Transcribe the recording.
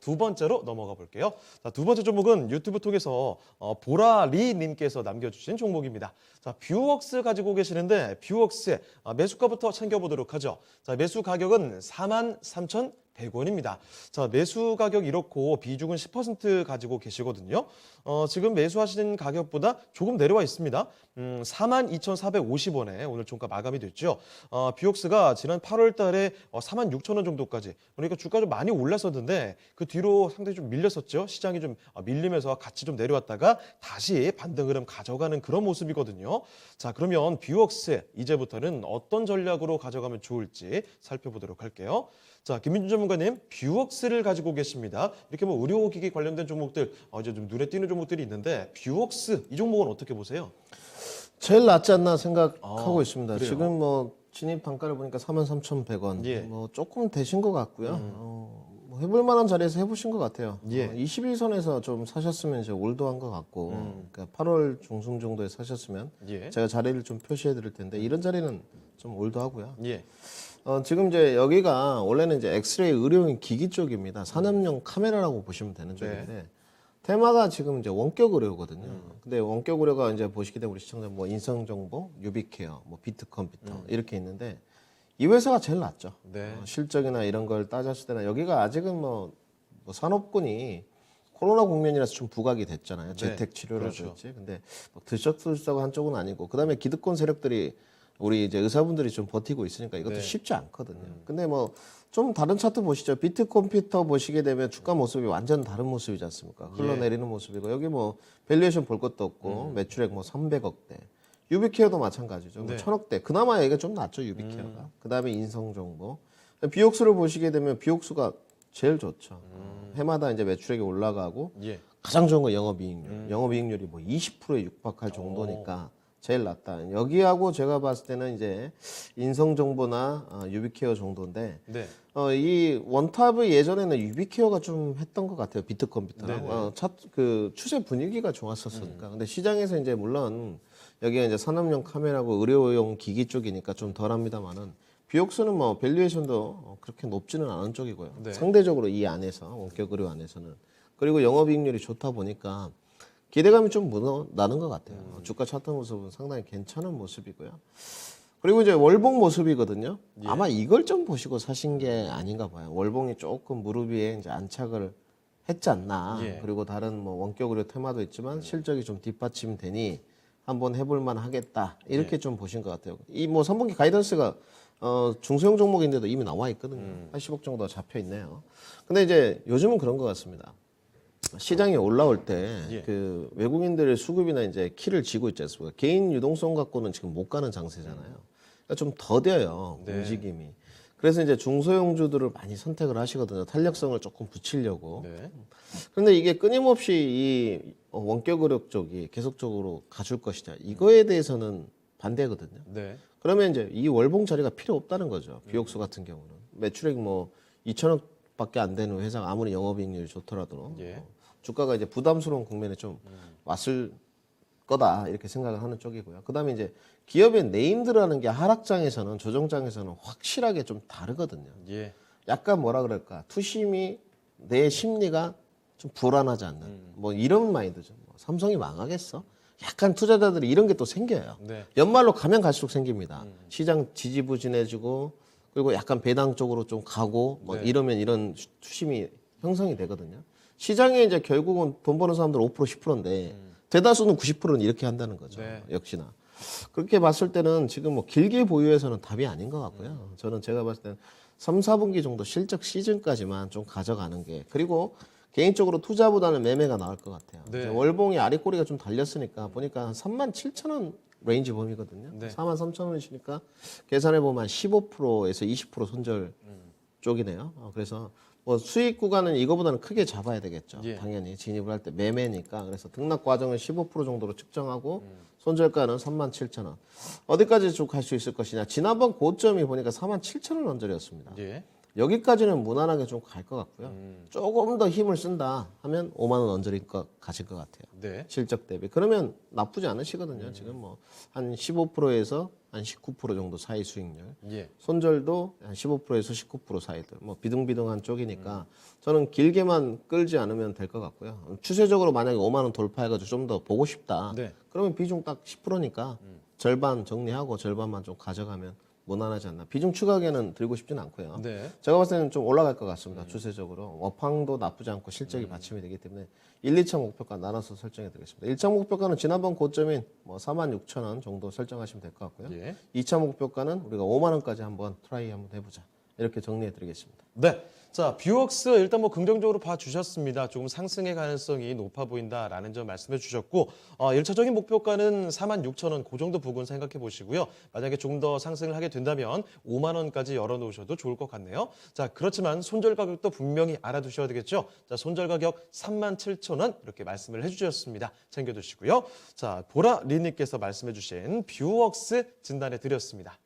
두 번째로 넘어가 볼게요. 자, 두 번째 종목은 유튜브 통해서 보라리님께서 남겨주신 종목입니다. 자, 뷰웍스 가지고 계시는데 뷰웍스의 매수가부터 챙겨보도록 하죠. 자, 매수 가격은 43,100원입니다. 자, 매수 가격 이렇고 비중은 10% 가지고 계시거든요. 지금 매수하시는 가격보다 조금 내려와 있습니다. 42,450원에 오늘 종가 마감이 됐죠. 뷰웍스가 지난 8월 달에 46,000원 정도까지, 그러니까 주가 좀 많이 올랐었는데 그 뒤로 상당히 좀 밀렸었죠. 시장이 좀 밀리면서 같이 좀 내려왔다가 다시 반등 흐름 가져가는 그런 모습이거든요. 자, 그러면 뷰웍스 이제부터는 어떤 전략으로 가져가면 좋을지 살펴보도록 할게요. 자, 김민준 전문가님, 뷰웍스를 가지고 계십니다. 이렇게 뭐 의료기기 관련된 종목들, 이제 좀 눈에 띄는 종목들이 있는데 뷰웍스 이 종목은 어떻게 보세요? 제일 낫지 않나 생각하고 있습니다. 그래요? 지금 뭐 진입 단가를 보니까 43,100원. 예. 뭐 조금 되신 것 같고요. 뭐 해볼 만한 자리에서 해보신 것 같아요. 예. 21선에서 좀 사셨으면 이제 올드한 것 같고, 그러니까 8월 중순 정도에 사셨으면 예. 제가 자리를 좀 표시해 드릴 텐데 이런 자리는 좀 올드하고요. 예. 지금 이제 여기가 원래는 이제 엑스레이 의료용 기기 쪽입니다. 산업용 카메라라고 보시면 되는 쪽인데 테마가 지금 이제 원격 의료거든요. 근데 원격 의료가 이제 보시게 되면 우리 시청자 뭐 인성 정보, 유비케어, 뭐 비트 컴퓨터 이렇게 있는데 이 회사가 제일 낫죠. 네. 실적이나 이런 걸 따졌을 때는 여기가 아직은 뭐 산업군이 코로나 국면이라서 좀 부각이 됐잖아요. 재택 치료라든지. 그렇죠. 근데 뭐 들썩들썩 한 쪽은 아니고 그다음에 기득권 세력들이 우리 이제 의사분들이 좀 버티고 있으니까 이것도 네. 쉽지 않거든요. 근데 뭐 좀 다른 차트 보시죠. 비트 컴퓨터 보시게 되면 주가 모습이 완전 다른 모습이지 않습니까? 흘러내리는 모습이고 여기 뭐 밸류에이션 볼 것도 없고 매출액 뭐 300억대. 유비케어도 마찬가지죠. 뭐 1000억대. 그나마 얘가 좀 낫죠, 유비케어가. 그다음에 인성정보. 비옥수를 보시게 되면 비옥수가 제일 좋죠. 해마다 이제 매출액이 올라가고 예. 가장 좋은 건 영업이익률. 영업이익률이 뭐 20%에 육박할 정도니까 제일 낫다. 여기하고 제가 봤을 때는 이제 인성정보나 유비케어 정도인데 네. 이 원탑의 예전에는 유비케어가 좀 했던 것 같아요. 비트컴퓨터랑. 그 추세 분위기가 좋았었으니까. 근데 시장에서 이제 물론 여기가 이제 산업용 카메라고 의료용 기기 쪽이니까 좀 덜합니다만은 비옥수는 뭐 밸류에이션도 그렇게 높지는 않은 쪽이고요. 네. 상대적으로 이 안에서 원격 의료 안에서는 그리고 영업이익률이 좋다 보니까 기대감이 좀 나는 것 같아요. 주가 차트 모습은 상당히 괜찮은 모습이고요. 그리고 이제 월봉 모습이거든요. 아마 이걸 좀 보시고 사신 게 아닌가 봐요. 월봉이 조금 무릎 위에 이제 안착을 했지 않나. 예. 그리고 다른 뭐 원격 의료 테마도 있지만 실적이 좀 뒷받침되니 한번 해볼 만 하겠다. 이렇게 좀 보신 것 같아요. 이 뭐 3분기 가이던스가 중소형 종목인데도 이미 나와 있거든요. 80억 정도 잡혀 있네요. 근데 이제 요즘은 그런 것 같습니다. 시장이 올라올 때 그 외국인들의 수급이나 이제 키를 쥐고 있지 않습니까? 개인 유동성 갖고는 지금 못 가는 장세잖아요. 그러니까 좀 더뎌요, 움직임이. 그래서 이제 중소형주들을 많이 선택을 하시거든요. 탄력성을 조금 붙이려고. 네. 그런데 이게 끊임없이 이 원격 의료 쪽이 계속적으로 가줄 것이냐. 이거에 대해서는 반대거든요. 네. 그러면 이제 이 월봉 자리가 필요 없다는 거죠. 비옥수 같은 경우는. 매출액 뭐 2천억밖에 안 되는 회사가 아무리 영업이익률이 좋더라도 예. 주가가 이제 부담스러운 국면에 좀 왔을 거다 이렇게 생각을 하는 쪽이고요. 그다음에 이제 기업의 네임드라는 게 하락장에서는 조정장에서는 확실하게 좀 다르거든요. 예. 약간 뭐라 그럴까 투심이 내 심리가 좀 불안하지 않는 뭐 이런 마인드죠. 뭐 삼성이 망하겠어? 약간 투자자들이 이런 게 또 생겨요. 네. 연말로 가면 갈수록 생깁니다. 시장 지지부진해지고 그리고 약간 배당 쪽으로 좀 가고 뭐 이러면 이런 투심이 형성이 되거든요. 시장에 이제 결국은 돈 버는 사람들 5% 10%인데 대다수는 90%는 이렇게 한다는 거죠. 네. 역시나. 그렇게 봤을 때는 지금 뭐 길게 보유해서는 답이 아닌 것 같고요. 저는 제가 봤을 때는 3, 4분기 정도 실적 시즌까지만 좀 가져가는 게 그리고 개인적으로 투자보다는 매매가 나을 것 같아요. 네. 이제 월봉이 아래꼬리가 좀 달렸으니까 보니까 한 37,000원 레인지 범위거든요. 네. 43,000원이시니까 계산해 보면 15%에서 20% 손절 쪽이네요. 그래서 뭐 수익 구간은 이거보다는 크게 잡아야 되겠죠. 예. 당연히 진입을 할 때 매매니까. 그래서 등락 과정을 15% 정도로 측정하고 손절가는 37,000원. 어디까지 쭉 갈 수 있을 것이냐. 지난번 고점이 보니까 47,000원 언저리였습니다. 예. 여기까지는 무난하게 좀 갈 것 같고요. 조금 더 힘을 쓴다 하면 5만 원 언저리가 가실 것 같아요. 네. 실적 대비. 그러면 나쁘지 않으시거든요. 지금 뭐 한 15%에서 한 19% 정도 사이 수익률. 예. 손절도 한 15%에서 19% 사이들. 뭐 비등비등한 쪽이니까 저는 길게만 끌지 않으면 될 것 같고요. 추세적으로 만약에 5만 원 돌파해가지고 좀 더 보고 싶다. 네. 그러면 비중 딱 10%니까 절반 정리하고 절반만 좀 가져가면 무난하지 않나. 비중 추가하게는 들고 싶진 않고요. 네. 제가 봤을 때는 좀 올라갈 것 같습니다. 추세적으로. 업황도 나쁘지 않고 실적이 받침이 되기 때문에 1, 2차 목표가 나눠서 설정해 드리겠습니다. 1차 목표가는 지난번 고점인 뭐 46,000원 정도 설정하시면 될 것 같고요. 예. 2차 목표가는 우리가 5만 원까지 한번 트라이 한번 해보자. 이렇게 정리해 드리겠습니다. 네. 자, 뷰웍스 일단 뭐 긍정적으로 봐주셨습니다. 조금 상승의 가능성이 높아 보인다라는 점 말씀해 주셨고, 1차적인 목표가는 46,000원 그 정도 부분 생각해 보시고요. 만약에 조금 더 상승을 하게 된다면 5만 원까지 열어놓으셔도 좋을 것 같네요. 자, 그렇지만 손절 가격도 분명히 알아두셔야 되겠죠. 자, 손절 가격 37,000원 이렇게 말씀을 해주셨습니다. 챙겨두시고요. 자, 보라 리님께서 말씀해 주신 뷰웍스 진단해 드렸습니다.